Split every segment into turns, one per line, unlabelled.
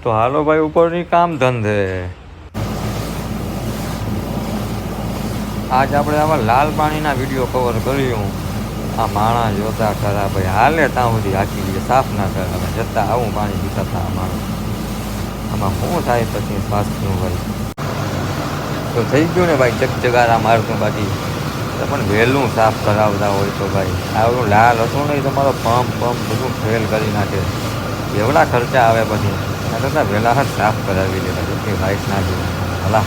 તો હાલો ભાઈ ઉપરની કામ ધંધે. આજ આપણે આવા લાલ પાણીના વિડીયો કવર કર્યું. આ માણસ જોતા ખરા ભાઈ, હાલે ત્યાં સુધી હાકી લઈએ, સાફ ના કરે. હવે જતાં આવું પાણી પીતા હતા આ માણસ. આમાં શું થાય પછી સ્વાસ્થ્યનું ભાઈ? તો થઈ ગયું ને ભાઈ, ચકચકારા મારતું બાકી. પણ વહેલું સાફ કરાવતા હોય તો ભાઈ, આવું લાલ હતું નહીં તમારો પંપ બધું ફેલ કરી નાખે. એવડા ખર્ચા આવે પછી એના કરતાં વહેલા હાથ સાફ કરાવી લેવા. જેટલી લાઈટ ના જોઈ ભલા.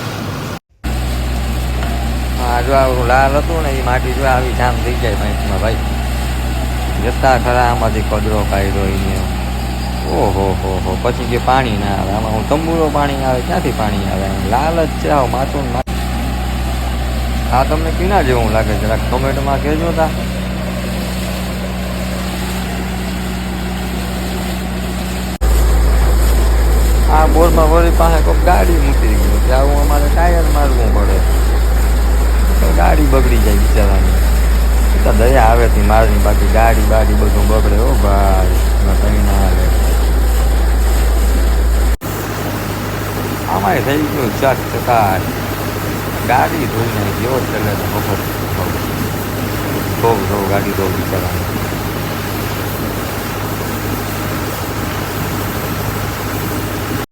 હા, જો આવું લાલ હતું ને એ માટી જો આવી જામ થઈ જાય પાઇપમાં ભાઈ. જતા ખરા આમાંથી કચરો કાઢ્યો એને. ઓહો પછી જે પાણી ના આવે આમાં, હું તંબુરો પાણી આવે, ક્યાંથી પાણી આવે? લાલ જ છે આવું માથું. આ તમને પીના જેવું લાગે જરાક કમેન્ટમાં કહેજો તા. આ બોરમાં વળી પાસે કોઈક ગાડી મૂકી ગયું કે આવું અમારે ટાયર મારવું પડે તો ગાડી બગડી જાય બિચારાની. તો દયા આવેથી મારની, બાકી ગાડી બધું બગડે. ઓ ભાઈ કંઈ ના હાલે. આમાંય થઈ ગયું ચકચકાટ. ગાડી ધોઈ નાખી, એવો ચલે તો બહુ ગાડી ધોવ બિચારાને.